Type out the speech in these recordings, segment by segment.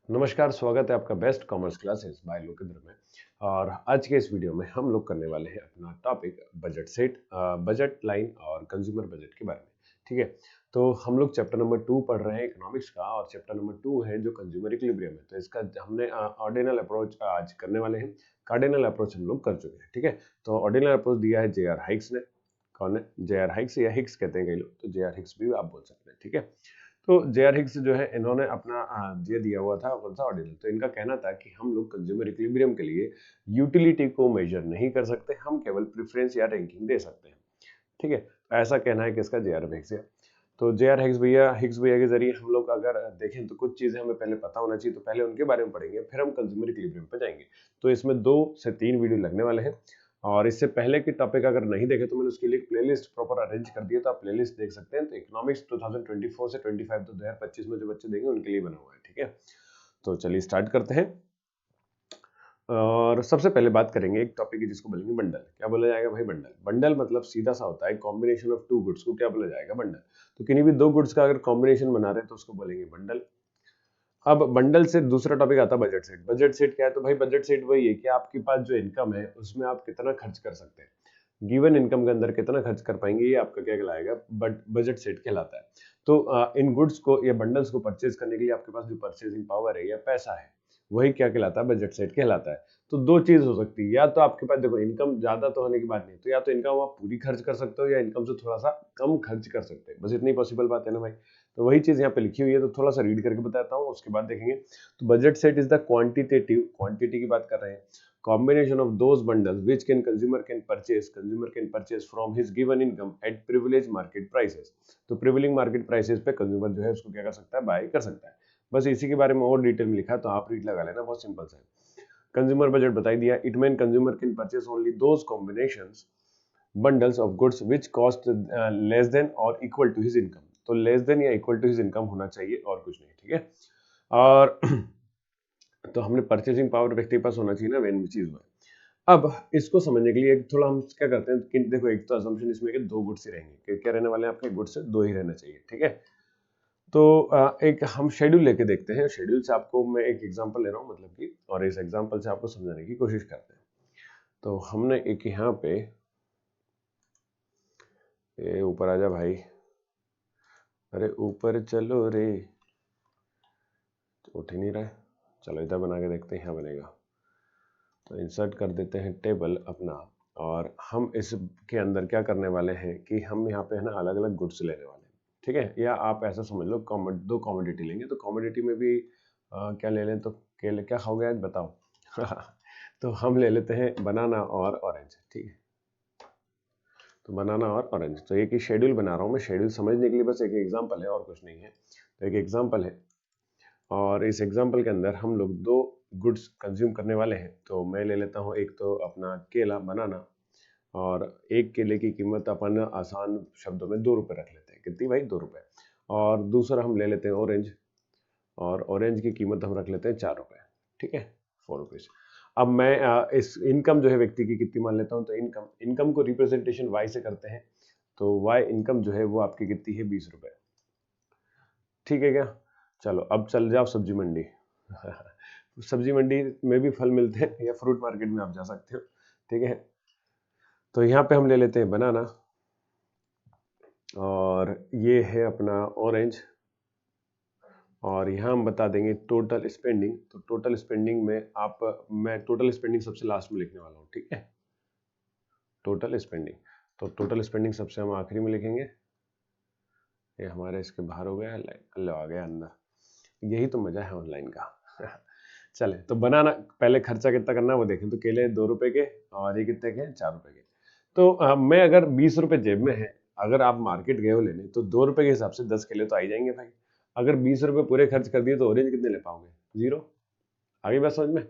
नमस्कार, स्वागत है आपका best commerce classes bye Lokendra में। और आज के इस वीडियो में हम लोग करने वाले हैं अपना topic budget set, budget line और कंज्यूमर बजट के बारे में। ठीक है, तो हम लोग चैप्टर नंबर 2 पढ़ रहे हैं इकोनॉमिक्स का और चैप्टर नंबर 2 है जो कंज्यूमर इक्विलिब्रियम है। तो इसका हमने ऑर्डिनल अप्रोच आज करने वाले हैं। कार्डिनल अप्रोच हम लोग कर चुके हैं। ठीक है, तो ऑर्डिनल अप्रोच दिया है जे आर हाइक्स ने। कौन है? जे आर हाइक्स या हिक्स कहते हैं कई लोग, तो जे आर हिक्स भी आप बोल सकते हैं। ठीक है, तो जे.आर. हिक्स जो है इन्होंने अपना ये दिया हुआ था कौन सा ऑर्डिनल। तो इनका कहना था कि हम लोग कंज्यूमर इक्विलिब्रियम के लिए यूटिलिटी को मेजर नहीं कर सकते, हम केवल प्रेफरेंस या रैंकिंग दे सकते हैं। ठीक है, तो ऐसा कहना है किसका? जे.आर. हिक्स का। तो जे.आर. हिक्स भैया के जरिए हम लोग अगर देखें तो कुछ चीजें हमें पहले पता होना चाहिए, तो पहले उनके बारे में पढ़ेंगे, फिर हम कंज्यूमर इक्विलिब्रियम पे जाएंगे। तो इसमें 2 से 3 वीडियो लगने वाले हैं। और इससे पहले के टॉपिक अगर नहीं देखे तो मैंने उसके लिए एक प्लेलिस्ट प्रॉपर अरेंज कर दिया, तो आप प्लेलिस्ट देख सकते हैं। तो इकोनॉमिक्स 2024 से 25 तो 2025 में जो बच्चे देंगे उनके लिए बना हुआ है। ठीक है, तो चलिए स्टार्ट करते हैं। और सबसे पहले बात करेंगे एक टॉपिक है जिसको बोलेंगे बंडल। क्या बोला जाएगा भाई? बंडल। बंडल मतलब सीधा सा होता है कॉम्बिनेशन ऑफ टू गुड्स को क्या बोला जाएगा? बंडल। तो किन्हीं भी दो गुड्स का अगर कॉम्बिनेशन बना रहे हैं तो उसको बोलेंगे बंडल। अब बंडल से दूसरा टॉपिक आता है बजट सेट। बजट सेट क्या है? तो भाई बजट सेट वही है कि आपके पास जो इनकम है उसमें आप कितना खर्च कर सकते हैं, गिवन इनकम के अंदर कितना खर्च कर पाएंगे, ये आपका क्या कहलाएगा? बट बजट सेट कहलाता है। तो इन गुड्स को या बंडल्स को परचेज करने के लिए आपके पास जो परचेजिंग पावर है या पैसा है वही क्या कहलाता है? बजट सेट कहलाता है। तो दो चीज हो सकती है, या तो आपके पास देखो इनकम ज्यादा तो होने की बात नहीं, तो या तो इनकम आप पूरी खर्च कर सकते हो या इनकम से थोड़ा सा कम खर्च कर सकते हैं, बस इतनी पॉसिबल बात है ना भाई। तो वही चीज यहाँ पे लिखी हुई है, तो थोड़ा सा रीड करके बताता हूँ, उसके बाद देखेंगे। तो budget set is the quantitative, quantity की बात कर रहे हैं, combination of those bundles which consumer can purchase from his given income at privileged market prices। तो प्रिविलिंग मार्केट प्राइसेस पे कंज्यूमर जो है उसको क्या कर सकता है? बाय कर सकता है। बस इसी के बारे में और डिटेल में लिखा है, तो आप रीड लगा लेना, बहुत सिंपल सा है। कंज्यूमर बजट बता दिया। It mean consumer can purchase only those combinations bundles of goods which cost less than और इक्वल टू हिज इनकम। तो लेस देन या इक्वल टू हिज इनकम होना चाहिए और कुछ नहीं। ठीक है, और तो हमने परचेसिंग पावर व्यक्ति के पास होना चाहिए ना, वेन चीज में। अब इसको समझने के लिए एक थोड़ा हम क्या करते हैं कि देखो, एक तो असम्पशन इसमें कि दो गुड्स ही रहेंगे, कि क्या रहने वाले हैं आपके? गुड्स दो ही रहना चाहिए। ठीक है, तो एक हम शेड्यूल लेके देखते हैं। शेड्यूल से आपको मैं एक एग्जांपल ले रहा हूँ, मतलब कि, और इस एग्जांपल से आपको समझाने की कोशिश करते हैं। तो हमने एक यहाँ पे, ये ऊपर आ जा भाई, अरे ऊपर चलो रे, उठ ही नहीं रहा है। चलो इधर बना के देखते हैं, यहाँ बनेगा। तो इंसर्ट कर देते हैं टेबल अपना, और हम इसके अंदर क्या करने वाले हैं कि हम यहाँ पे है ना अलग अलग गुड्स लेने वाले हैं। ठीक है, या आप ऐसा समझ लो दो कॉमोडिटी लेंगे, तो कॉमोडिटी में भी क्या ले लें? तो केले क्या खाओगे आज बताओ? तो हम ले लेते हैं बनाना और ऑरेंज। ठीक है, तो बनाना और ऑरेंज, तो एक ही शेड्यूल बना रहा हूँ मैं। शेड्यूल समझने के लिए बस एक एग्जाम्पल है और कुछ नहीं है, तो एक एग्जाम्पल है। और इस एग्जाम्पल के अंदर हम लोग दो गुड्स कंज्यूम करने वाले हैं। तो मैं ले लेता हूँ एक तो अपना केला, बनाना, और एक केले की कीमत अपन आसान शब्दों में 2 रुपए रख लेते हैं। कितनी भाई? 2 रुपए। और दूसरा हम ले लेते हैं ऑरेंज, और ऑरेंज की कीमत हम रख लेते हैं 4 रुपए। ठीक है, 4 रुपीज। अब मैं इस इनकम जो है व्यक्ति की कितनी मान लेता हूँ? तो इनकम, इनकम को रिप्रेजेंटेशन वाई से करते हैं, तो वाई इनकम जो है वो आपकी कितनी है? 20 रुपए। ठीक है क्या? चलो अब चल जाओ सब्जी मंडी। सब्जी मंडी में भी फल मिलते हैं, या फ्रूट मार्केट में आप जा सकते हो। ठीक है, तो यहाँ पे हम ले लेते हैं बनाना, और ये है अपना ऑरेंज, और यहाँ हम बता देंगे टोटल स्पेंडिंग। तो टोटल स्पेंडिंग में मैं टोटल स्पेंडिंग सबसे लास्ट में लिखने वाला हूँ। ठीक है, टोटल स्पेंडिंग, तो टोटल स्पेंडिंग सबसे हम आखिरी में लिखेंगे। ये हमारे इसके बाहर हो गया, लो आ गया अंदर। यही तो मजा है ऑनलाइन का। चले, तो बनाना पहले खर्चा कितना करना है वो देखें। तो केले 2 रुपए के, और ये कितने के? 4 रुपए के। तो मैं अगर 20 रुपए जेब में है, अगर आप मार्केट गए हो लेने, तो 2 रुपए के हिसाब से 10 केले तो आ ही जाएंगे भाई। अगर 20 रुपए पूरे खर्च कर दिए तो ऑरेंज कितने ले पाओगे? 0। आगे बात समझ में?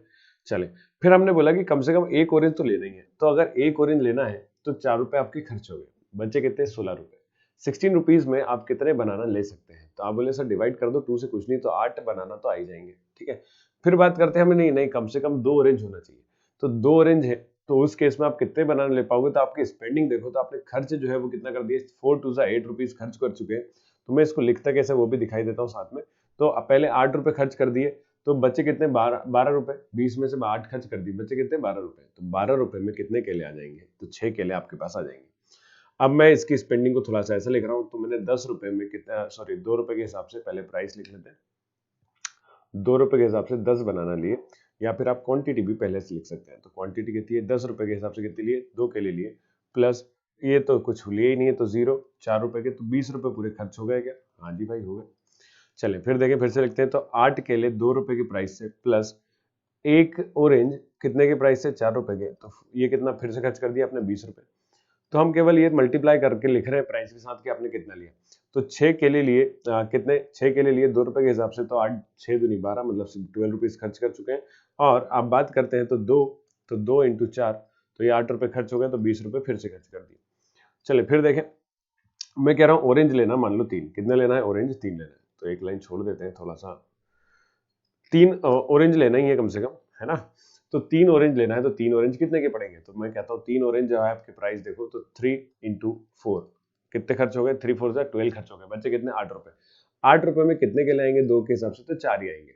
चले, फिर हमने बोला कि कम से कम एक ऑरेंज तो लेना ही है। तो अगर एक ऑरेंज लेना है तो 4 रुपए आपके खर्च हो गए, बचे कितने? 16 रुपए। 16 रुपीज में आप कितने बनाना ले सकते हैं? तो आप बोले सर डिवाइड कर दो 2 से, कुछ नहीं तो 8 बनाना तो आ ही जाएंगे। ठीक है, फिर बात करते हैं हमें, नहीं नहीं कम से कम 2 ऑरेंज होना चाहिए। तो 2 ऑरेंज है, तो उस केस में आप कितने बनाना ले पाओगे? तो आपकी स्पेंडिंग देखो, तो आपने खर्च जो है वो कितना कर दिया? 4 टू 8 रुपीज खर्च कर चुके हैं। तो मैं इसको लिखता कैसे वो भी दिखाई देता हूँ साथ में। तो पहले 8 रुपए खर्च कर दिए, तो बचे कितने 12 रुपए, 20 में से 8 खर्च कर दी, बचे कितने 12 रुपए। तो 12 रुपए में कितने केले आ जाएंगे, तो 6 केले आपके पास आ जाएंगे। अब मैं इसकी स्पेंडिंग को थोड़ा सा ऐसा लिख रहा हूँ, तो मैंने 10 रुपए में कितना, सॉरी 2 रुपए के हिसाब से पहले प्राइस लिख लेते हैं। 2 रुपए के हिसाब से 10 बनाना लिए, या फिर आप क्वांटिटी भी पहले से लिख सकते हैं। तो क्वांटिटी कितनी है, 10 रुपए के हिसाब से कितने लिए, 2 केले लिए, प्लस ये तो कुछ लिए ही नहीं है तो 0, 4 रुपए के, तो 20 रुपए पूरे खर्च हो गए क्या, हाँ जी भाई हो गए। चले फिर देखें, फिर से लिखते हैं। तो 8 केले 2 रुपए की प्राइस से, प्लस एक ऑरेंज कितने के प्राइस से, 4 रुपए के, तो ये कितना फिर से खर्च कर दिया आपने, 20 रुपए। तो हम केवल ये मल्टीप्लाई करके लिख रहे हैं प्राइस के साथ कि आपने कितना लिया। तो 6 केले लिए, कितने 6 केले लिए 2 रुपए के हिसाब से, तो 8 6 दूनी 12, मतलब 12 रुपीज खर्च कर चुके हैं। और आप बात करते हैं तो 2 इंटू 4, तो ये 8 रुपए खर्च हो गए, तो 20 रुपए फिर से खर्च कर दिए। चले फिर देखें, मैं कह रहा हूँ ऑरेंज लेना, मान लो 3, कितने लेना है, ऑरेंज 3 लेना है। तो एक लाइन छोड़ देते हैं थोड़ा सा, 3 ऑरेंज लेना ही है कम से कम, है ना। तो 3 ऑरेंज लेना है, तो 3 ऑरेंज कितने के पड़ेंगे, तो मैं कहता हूँ 3 ऑरेंज जो है आपके प्राइस देखो, तो 3 इंटू 4 कितने खर्च हो गए, 3 4 से 12 खर्च हो गए, बच्चे कितने 8 रुपए। 8 रुपए में कितने के लाएंगे, 2 के हिसाब से तो 4 ही आएंगे,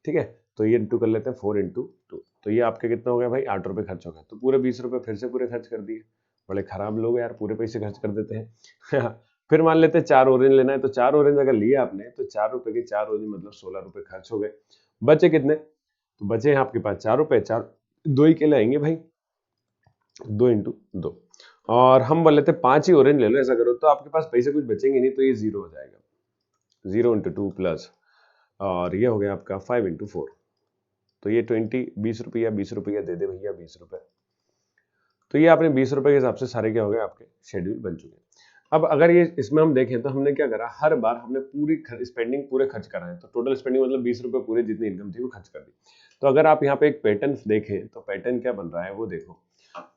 ठीक है। तो ये इंटू कर लेते हैं, 4 इंटू 2, तो ये आपके कितना हो गया भाई, 8 रुपए खर्च हो गए। तो पूरे 20 रुपए फिर से पूरे खर्च कर दिए। बड़े खराब लोग यार, पूरे पैसे खर्च कर देते हैं। फिर मान लेते हैं 4 ऑरेंज लेना है, तो 4 ऑरेंज अगर लिए आपने, तो 4 रुपए के 4 ऑरेंज मतलब 16 रुपए खर्च हो गए। बचे कितने, तो बचे हैं आपके पास 4 रुपए, 4 2 ही केले आएंगे भाई, 2 इंटू 2। और हम बोल लेते 5 ही ऑरेंज ले लो, ऐसा करो तो आपके पास पैसे कुछ बचेंगे नहीं, तो ये 0 हो जाएगा। 0 इंटू 2 प्लस, और ये हो गया आपका 5 इंटू 4, तो ये 20 20 रुपया दे दे भैया, 20 रुपए। तो ये आपने 20 रुपए के हिसाब से सारे क्या हो गए आपके शेड्यूल बन चुके हैं। अब अगर ये इसमें हम देखें, तो हमने क्या करा, हर बार हमने पूरी स्पेंडिंग पूरे खर्च करा है। तो टोटल स्पेंडिंग मतलब 20 रुपए पूरे जितनी इनकम थी वो खर्च कर दी। तो अगर आप यहाँ पे एक पैटर्न देखें, तो पैटर्न क्या बन रहा है वो देखो।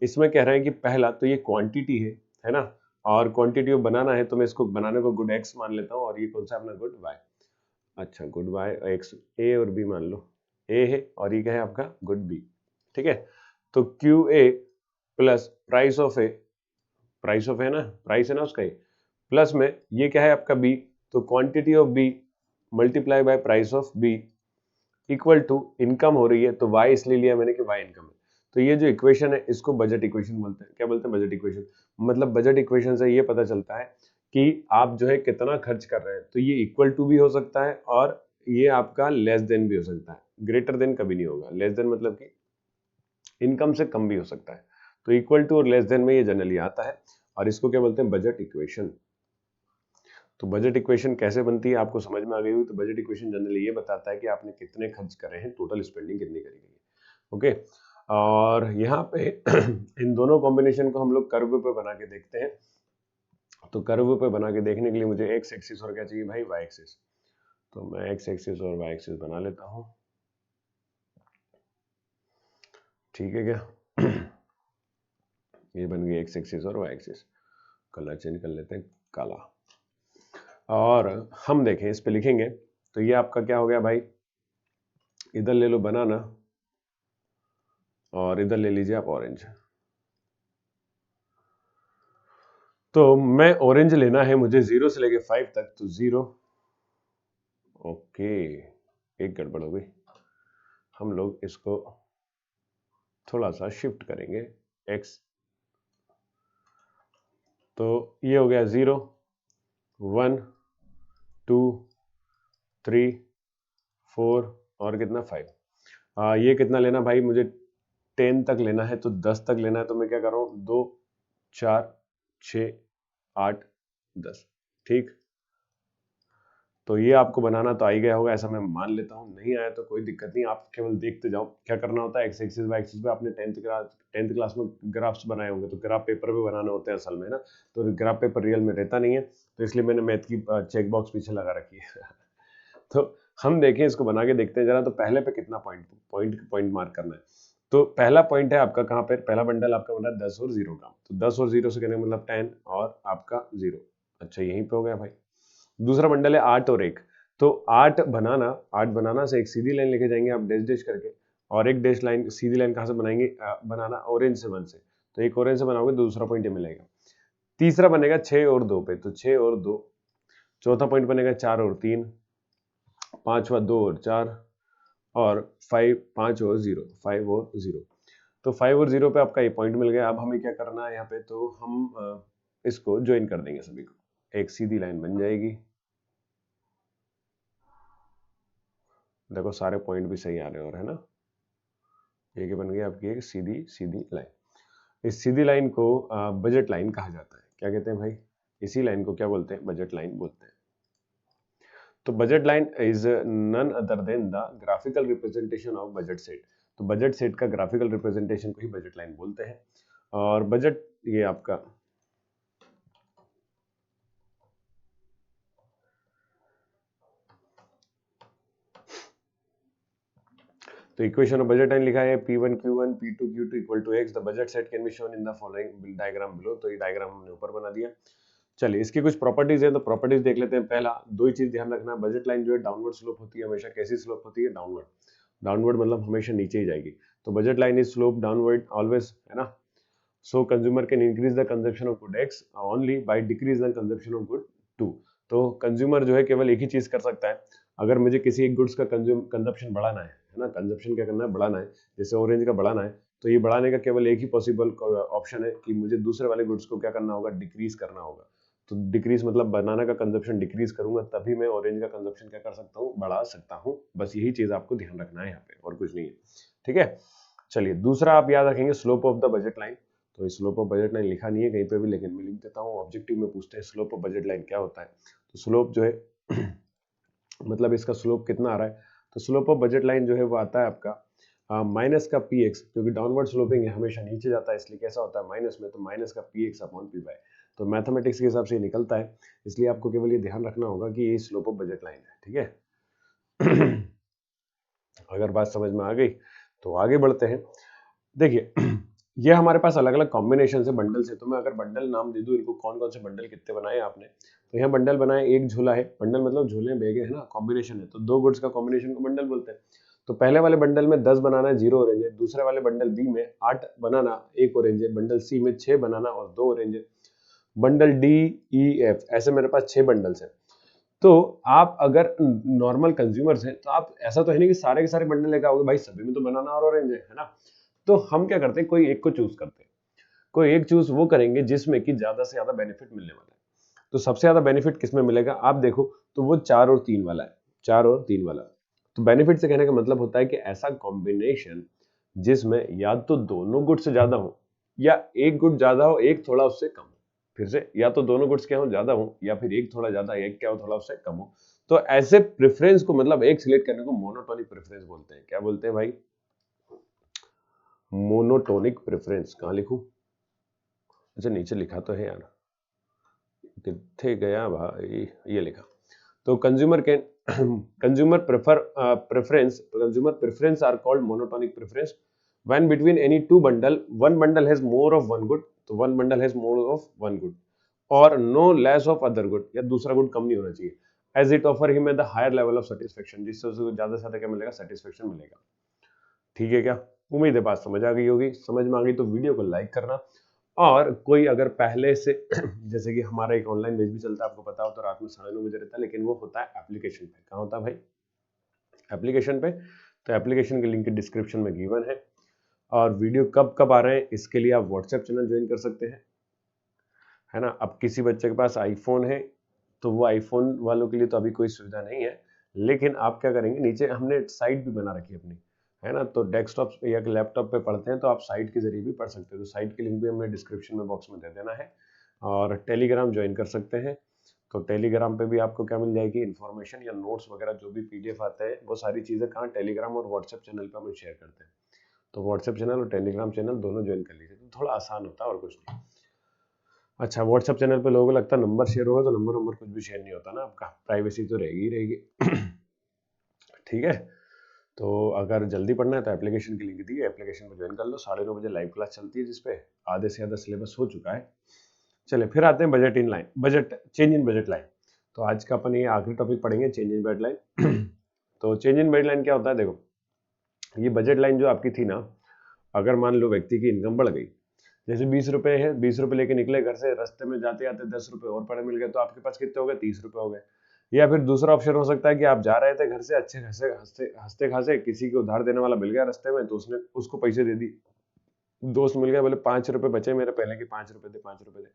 इसमें कह रहे हैं कि पहला तो ये क्वांटिटी है ना, और क्वांटिटी बनाना है, तो मैं इसको बनाने को गुड एक्स मान लेता हूँ, और ये कौन सा अपना गुड वाई। अच्छा, गुड वाई एक्स, ए और बी मान लो, ए है और ये क्या है आपका गुड बी, ठीक है। तो Q A plus price of A, price of है ना, प्राइस है ना उसका, प्लस में ये क्या है आपका बी, तो quantity of b multiply by price of b equal to income हो रही है, तो वाई इसलिए लिया मैंने कि वाई इनकम है। तो ये जो इक्वेशन है इसको बजट इक्वेशन बोलते हैं। क्या बोलते हैं, बजट इक्वेशन। मतलब बजट इक्वेशन से ये पता चलता है कि आप जो है कितना खर्च कर रहे हैं। तो ये इक्वल टू भी हो सकता है, और ये आपका लेस देन भी हो सकता है, ग्रेटर देन कभी नहीं होगा। लेस देन मतलब कि इनकम से कम भी हो सकता है। तो इक्वल टू और लेस देन में ये जनरली आता है, और इसको क्या बोलते हैं, बजट इक्वेशन। तो बजट इक्वेशन कैसे बनती है आपको समझ में आ गई हुई। तो बजट इक्वेशन जनरली ये बताता है कि आपने कितने खर्च करे हैं, टोटल स्पेंडिंग कितनी करी गई है, ओके। और यहाँ पे इन दोनों कॉम्बिनेशन को हम लोग कर्व पे बना के देखते हैं। तो कर्व पे बना के देखने के लिए मुझे एक्स एक्सिस और क्या चाहिए भाई, वाई एक्सिस। तो मैं एक्स एक्सिस और वाई एक्सिस बना लेता हूँ, ठीक है क्या। ये बन गई एक्स एक्सिस और वाई एक्सिस। कलर चेंज कर लेते हैं, काला। और हम देखें इस पे लिखेंगे, तो ये आपका क्या हो गया भाई, इधर ले लो बनाना और इधर ले लीजिए आप ऑरेंज। तो मैं ऑरेंज लेना है मुझे 0 से लेके 5 तक, तो 0, ओके। एक गड़बड़ हो गई, हम लोग इसको थोड़ा सा शिफ्ट करेंगे x। तो ये हो गया 0 1 2 3 4 और कितना 5। ये कितना लेना भाई, मुझे 10 तक लेना है, तो 10 तक लेना है। तो मैं क्या कर रहा हूँ, 2 4 6 8 10, ठीक। तो ये आपको बनाना तो आ ही गया होगा, ऐसा मैं मान लेता हूँ। नहीं आया तो कोई दिक्कत नहीं, आप केवल देखते जाओ। क्या करना होता है, एक्स एक्सिस वाई एक्सिस पे आपने 10th क्लास में ग्राफ्स बनाए होंगे, तो ग्राफ पेपर पे बनाने होते हैं असल में ना। तो ग्राफ पेपर रियल में रहता नहीं है, तो इसलिए मैंने मैथ की चेक बॉक्स पीछे लगा रखी है। तो हम देखें, इसको बना के देखते हैं जरा। तो पहले पे कितना पॉइंट मार्क करना है। तो पहला पॉइंट है आपका कहाँ पे, पहला बंडल आपका बना 10 और 0 का। तो 10 और 0 से कहने का मतलब 10 और आपका 0। अच्छा, यहीं पे हो गया भाई। दूसरा बंडल है 8 और 1। तो 8 बनाना से एक सीधी लाइन लेके जाएंगे आप डैश डैश करके, और एक डैश लाइन सीधी लाइन कहाँ से बनाएंगे, बनाना ऑरेंज से 1 से। तो एक ऑरेंज से बनाओगे, दूसरा पॉइंट ये मिलेगा। तीसरा बनेगा 6 और 2 पे, तो 6 और 2। चौथा पॉइंट बनेगा 4 और 3। पांचवा 2 और 4, और 5 और 0, 5 और 0। तो 5 और 0 पे आपका ये पॉइंट मिल गया। अब हमें क्या करना है यहाँ पे, तो हम इसको ज्वाइन कर देंगे सभी को, एक सीधी लाइन बन जाएगी। देखो सारे पॉइंट भी सही आ रहे हैं और, है ना, ये बन गई आपकी एक सीधी सीधी लाइन। इस सीधी लाइन को बजट लाइन कहा जाता है। क्या कहते हैं भाई? इसी लाइन को क्या बोलते हैं? बजट लाइन बोलते हैं। तो budget line is none other than the graphical representation of budget set. तो बजट सेट का ग्राफिकल रिप्रेजेंटेशन को ही बजट लाइन बोलते हैं। और बजट ये आपका तो इक्वेशन ऑफ बजट लाइन लिखा है P1 Q1 P2 Q2 equal to x। The budget set can be shown in the following diagram below. तो ये डायग्राम हमने ऊपर बना दिया। चलिए इसकी कुछ प्रॉपर्टीज है, तो प्रॉपर्टीज देख लेते हैं। पहला, दो ही चीज ध्यान रखना, बजट लाइन जो है डाउनवर्ड स्लोप होती है हमेशा। कैसी स्लोप होती है? डाउनवर्ड। डाउनवर्ड मतलब हमेशा नीचे ही जाएगी। तो budget line is slope downward always, है ना। So consumer can increase the consumption of good x only by decrease the consumption of good two. तो कंज्यूमर जो है केवल एक ही चीज कर सकता है, अगर मुझे किसी एक गुड्स का कंजप्शन बढ़ाना है ना, कंजप्शन क्या करना है? बढ़ाना है। जैसे ऑरेंज का बढ़ाना है, तो ये बढ़ाने का केवल एक ही पॉसिबल ऑप्शन है कि मुझे दूसरे वाले गुड्स को क्या करना होगा? डिक्रीज करना होगा। तो डिक्रीज मतलब बनाना का कंजप्शन डिक्रीज करूंगा, तभी मैं ऑरेंज का कंजप्शन क्या कर सकता हूँ? बढ़ा सकता हूँ। बस यही चीज आपको ध्यान रखना है यहाँ पे, और कुछ नहीं है। ठीक है। चलिए दूसरा आप याद रखेंगे, slope of the budget line. तो स्लोप ऑफ बजट लाइन लिखा नहीं है कहीं पे भी, लेकिन मैं लिख देता हूँ। ऑब्जेक्टिव में पूछते हैं स्लोप ऑफ बजट लाइन क्या होता है। तो स्लोप जो है मतलब इसका स्लोप कितना आ रहा है? तो स्लोप ऑफ बजट लाइन जो है वो आता है आपका माइनस का पी एक्स, क्योंकि डाउनवर्ड स्लोपिंग है, हमेशा नीचे जाता है, इसलिए कैसा होता है? माइनस में। तो माइनस का p x upon p y. तो मैथमेटिक्स के हिसाब से ये निकलता है, इसलिए आपको केवल ये ध्यान रखना होगा कि ये स्लोप ऑफ बजट लाइन है। ठीक है। अगर बात समझ में आ गई तो आगे बढ़ते हैं। देखिए ये हमारे पास अलग अलग कॉम्बिनेशन है बंडल से। तो मैं अगर बंडल नाम दे दूं इनको, कौन कौन से बंडल कितने बनाए आपने, तो यहाँ बंडल बनाए, एक झोला है। बंडल मतलब झोले बैग है ना, कॉम्बिनेशन है, तो दो गुड्स का कॉम्बिनेशन को बंडल बोलते हैं। तो पहले वाले बंडल में 10 बनाना है, 0 ऑरेंज है। दूसरे वाले बंडल बी में 8 बनाना, 1 ऑरेंज है। बंडल सी में 6 बनाना और 2 ऑरेंज है। बंडल डी ई एफ, ऐसे मेरे पास 6 बंडल्स हैं। तो आप अगर नॉर्मल कंज्यूमर्स हैं, तो आप ऐसा तो है नहीं कि सारे के सारे बंडल लेकर आओगे, भाई सभी में तो बनाना और ऑरेंज है ना। तो हम क्या करते हैं, कोई एक को चूज करते हैं। कोई एक चूज वो करेंगे जिसमें कि ज्यादा से ज्यादा बेनिफिट मिलने वाला है। तो सबसे ज्यादा बेनिफिट किसमें मिलेगा आप देखो, तो वो 4 और 3 वाला है। 4 और 3 वाला। तो बेनिफिट से कहने का मतलब होता है कि ऐसा कॉम्बिनेशन जिसमें या तो दोनों गुड से ज्यादा हो, या एक गुड ज्यादा हो, एक थोड़ा उससे कम हो। फिर से, या तो दोनों गुड्स क्या हो? ज्यादा हो, या फिर एक थोड़ा ज्यादा, एक क्या हो? थोड़ा उससे कम हो। तो ऐसे प्रेफरेंस को, मतलब एक सिलेक्ट करने को मोनोटोनिक प्रेफरेंस बोलते हैं। क्या बोलते हैं भाई? Monotonic preference. कहां लिखूं? अच्छा नीचे लिखा तो है यार, किथे गया भाई? ये लिखा। तो consumer can consumer preference are called monotonic preference when between any two bundle one bundle has more of one good. तो one bundle has more of one good और no less of other good, या दूसरा good कम नहीं होना चाहिए। As it offer him the higher level of satisfaction, जिससे उसे ज्यादा से ज्यादा क्या मिलेगा? सेटिस्फेक्शन मिलेगा। ठीक है क्या? उम्मीद है बात समझ आ गई होगी। समझ में आ गई तो वीडियो को लाइक करना। और कोई अगर पहले से जैसे कि हमारा एक ऑनलाइन बेच भी चलता है, आपको पता हो, तो रात में 9:30 बजे रहता है, लेकिन वो होता है एप्लीकेशन पे। कहाँ होता है भाई? एप्लीकेशन पे। तो एप्लीकेशन के लिंक डिस्क्रिप्शन में गिवन है। और वीडियो कब कब आ रहे हैं इसके लिए आप व्हाट्सएप चैनल ज्वाइन कर सकते हैं, है ना। अब किसी बच्चे के पास आईफोन है, तो वो आईफोन वालों के लिए तो अभी कोई सुविधा नहीं है, लेकिन आप क्या करेंगे, नीचे हमने साइट भी बना रखी है अपनी, है ना। तो डेस्कटॉप या लैपटॉप पे पढ़ते हैं तो आप साइट के जरिए भी पढ़ सकते हो। तो साइट की लिंक भी हमें डिस्क्रिप्शन में बॉक्स में दे देना है। और टेलीग्राम ज्वाइन कर सकते हैं। तो टेलीग्राम पे भी आपको क्या मिल जाएगी? इन्फॉर्मेशन या नोट्स वगैरह, जो भी पीडीएफ आते हैं, वो सारी चीजें कहाँ? टेलीग्राम और व्हाट्सएप चैनल पे हम शेयर करते हैं। तो व्हाट्सएप चैनल और टेलीग्राम चैनल दोनों ज्वाइन कर लीजिए, तो थोड़ा आसान होता है, और कुछ नहीं। अच्छा, व्हाट्सएप चैनल पे लोगों को लगता है नंबर शेयर होगा, तो नंबर कुछ भी शेयर नहीं होता ना आपका, प्राइवेसी तो रहेगी ही रहेगी। ठीक है। तो अगर जल्दी पढ़ना है तो एप्लीकेशन की लिंक दी है, एप्लीकेशन को ज्वाइन कर लो। 9:30 बजे लाइव क्लास चलती है, जिसपे आधे से ज्यादा सिलेबस हो चुका है। चले फिर आते हैं budget in line, budget change in budget line. तो आज का अपन ये आखिरी टॉपिक पढ़ेंगे, चेंज इन बजट लाइन। तो चेंज इन बजट लाइन क्या होता है? देखो, ये बजट लाइन जो आपकी थी ना, अगर मान लो व्यक्ति की इनकम बढ़ गई, जैसे 20 रुपए है, 20 रुपए लेके निकले घर से, रास्ते में जाते आते 10 रुपए और पड़े मिल गए, तो आपके पास कितने हो गए? 30 रुपए हो गए। या फिर दूसरा ऑप्शन हो सकता है कि आप जा रहे थे घर से, अच्छे खासे हंसते हंसते खासे, किसी को उधार देने वाला मिल गया रास्ते में, तो उसने उसको पैसे दे दी, दोस्त मिल गया, बोले 5 रुपए बचे मेरे पहले के, 5 रुपए दे, 5 रुपए दे,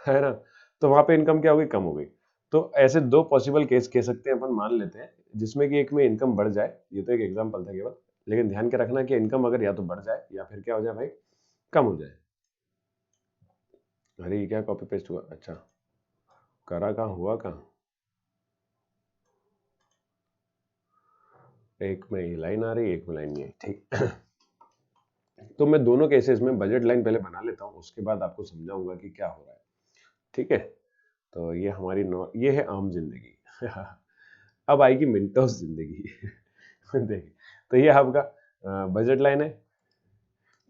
है ना। तो वहां पे इनकम क्या हो गई, कम हो गई। तो ऐसे दो पॉसिबल केस कह सकते हैं अपन, मान लेते हैं, जिसमें कि एक में इनकम बढ़ जाए, ये तो एक एग्जांपल था केवल, लेकिन ध्यान के रखना कि इनकम अगर या तो बढ़ जाए या फिर क्या हो जाए भाई, कम हो जाए। अरे ये क्या कॉपी पेस्ट हुआ, अच्छा करा कहाँ, हुआ कहाँ, एक में ये लाइन आ रही है, एक में लाइन नहीं है, ठीक। तो मैं दोनों केसेस में बजट लाइन पहले बना लेता हूँ, उसके बाद आपको समझाऊंगा कि क्या हो रहा है, ठीक है। तो ये हमारी ये है आम जिंदगी। अब आएगी मिनटोस जिंदगी। देखिए, तो ये आपका बजट लाइन है,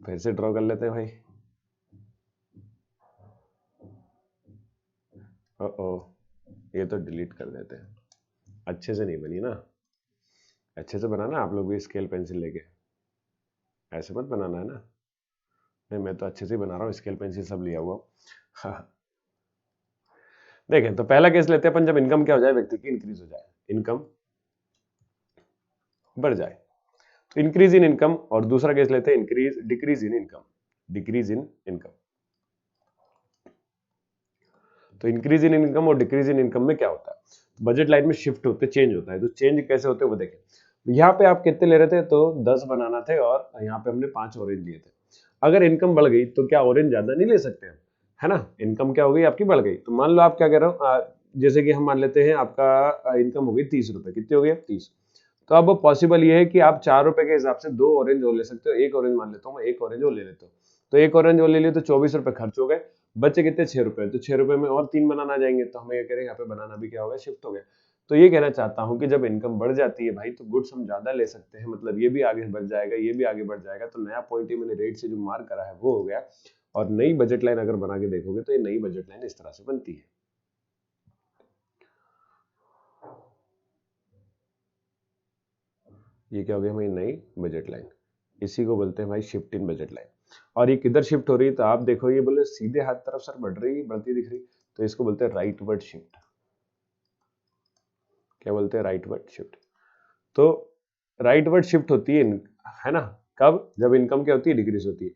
फिर से ड्रॉ कर लेते हैं भाई। ओ ये तो डिलीट कर देते हैं, अच्छे से नहीं बनी ना, अच्छे से बनाना आप लोग भी स्केल पेंसिल लेके, ऐसे मत बनाना है ना। नहीं मैं तो अच्छे से ही बना रहा हूँ, स्केल पेंसिल सब लिया हुआ। हाँ, देखें तो पहला केस लेते हैं अपन, जब इनकम क्या हो जाए व्यक्ति की, इंक्रीज हो जाए, इनकम बढ़ जाए, तो इंक्रीज इन इनकम। और दूसरा केस लेते हैं increase decrease in income, decrease in income. तो इंक्रीज इन इनकम और डिक्रीज इन इनकम में क्या होता है, बजट लाइन में शिफ्ट होते, चेंज होता है। तो चेंज कैसे होते हैं वो देखें। यहाँ पे आप कितने ले रहे थे, तो 10 बनाना थे, और यहाँ पे हमने 5 ऑरेंज लिए थे। अगर इनकम बढ़ गई तो क्या ऑरेंज ज्यादा नहीं ले सकते हम, है ना। इनकम क्या हो गई आपकी, बढ़ गई। तो मान लो आप क्या कह रहे हो, जैसे कि हम मान लेते हैं आपका इनकम हो गई 30 रुपए, कितनी हो गई 30। तो अब पॉसिबल ये है कि आप 4 रुपए के हिसाब से 2 ऑरेंज और ले सकते हो, एक ऑरेंज मान लेता हूँ मैं, एक ऑरेंज और ले लेता हूँ। तो एक ऑरेंज और ले लिए तो 24 रुपए खर्च हो गए, बचे कितने 6 रुपए। तो 6 रुपए में और 3 बनाना जाएंगे, तो हमें ये कह रहे हैं यहाँ पे बनाना भी क्या हो गया, शिफ्ट हो गया। तो ये कहना चाहता हूँ कि जब इनकम बढ़ जाती है भाई, तो गुड्स हम ज्यादा ले सकते हैं, मतलब ये भी आगे बढ़ जाएगा, ये भी आगे बढ़ जाएगा। तो नया पॉइंट ही मैंने रेट से जो मार्क करा है वो हो गया। और नई बजट लाइन अगर बना के देखोगे तो ये नई बजट लाइन इस तरह से बनती है। ये क्या हो गया हमारी नई बजट लाइन, इसी को बोलते हैं भाई शिफ्ट इन बजट लाइन। और ये किधर शिफ्ट हो रही है, तो आप देखो ये बोले सीधे हाथ तरफ सर बढ़ रही बढ़ती दिख रही, तो इसको बोलते हैं राइटवर्ड शिफ्ट। क्या बोलते हैं, राइटवर्ड शिफ्ट। तो राइटवर्ड शिफ्ट होती है ना, कब, जब इनकम क्या होती है, डिक्रीज होती है।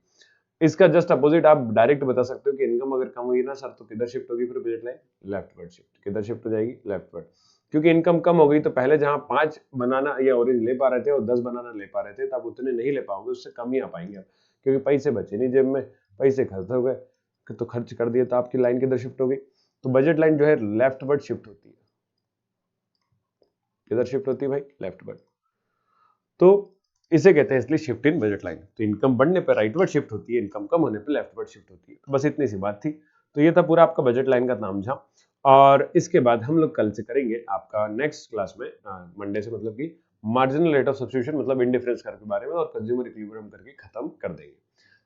इसका जस्ट अपोजिट आप डायरेक्ट बता सकते हो कि इनकम अगर कम हुई ना सर, तो किधर शिफ्ट होगी फिर बजट लाइन, लेफ्टवर्ड शिफ्ट। किधर शिफ्ट हो जाएगी, लेफ्टवर्ड। क्योंकि इनकम कम हो गई, तो पहले जहां 5 बनाना या ऑरेंज ले पा रहे थे और 10 बनाना ले पा रहे थे, तब उतने नहीं ले पाओगे, उससे कम ही आ पाएंगे आप, क्योंकि पैसे बचे नहीं जेब में, पैसे खर्च हो गए, तो खर्च कर दिए, तो आपकी लाइन किधर शिफ्ट हो गई। तो बजट लाइन जो है लेफ्टवर्ड शिफ्ट होती है। किधर शिफ्ट होती है भाई, लेफ्टवर्ड। तो इसे कहते हैं इसलिए शिफ्ट इन बजट लाइन। तो इनकम बढ़ने पर राइटवर्ड शिफ्ट होती है, इनकम कम होने पर लेफ्टवर्ड शिफ्ट होती है। तो बस इतनी सी बात थी। तो ये था पूरा आपका बजट लाइन का तामझाम। और इसके बाद हम लोग कल से करेंगे आपका नेक्स्ट क्लास में, मंडे से, मतलब कि मार्जिनल रेट ऑफ सब्स्टिट्यूशन मतलब इंडिफरेंस कर्व के बारे में, और कंज्यूमर इक्विलिब्रियम करके खत्म कर देंगे।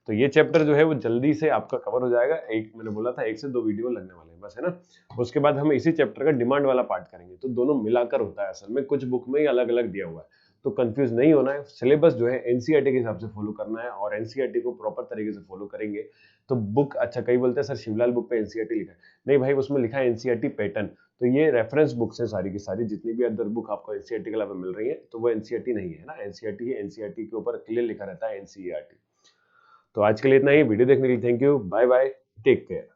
तो ये चैप्टर जो है वो जल्दी से आपका कवर हो जाएगा। एक मैंने बोला था 1 से 2 वीडियो लगने वाले हैं बस, है ना। उसके बाद हम इसी चैप्टर का डिमांड वाला पार्ट करेंगे। तो दोनों मिलाकर होता है, असल में कुछ बुक में ही अलग अलग दिया हुआ है, तो कंफ्यूज नहीं होना है। सिलेबस जो है एनसीईआरटी के हिसाब से फॉलो करना है, और एनसीईआरटी को प्रॉपर तरीके से फॉलो करेंगे तो बुक, अच्छा कई बोलते हैं सर शिवलाल बुक पे एनसीईआरटी लिखा है, नहीं भाई उसमें लिखा है एनसीईआरटी पैटर्न। तो ये रेफरेंस बुक्स है सारी की सारी, जितनी भी अदर बुक आपको एनसीईआरटी के अलावा मिल रही है, तो वो एनसीईआरटी नहीं है ना, एनसीईआरटी है, एनसीईआरटी के ऊपर क्लियर लिखा रहता है एनसीईआरटी। तो आज के लिए इतना ही, वीडियो देखने के लिए thank you, bye bye, take care.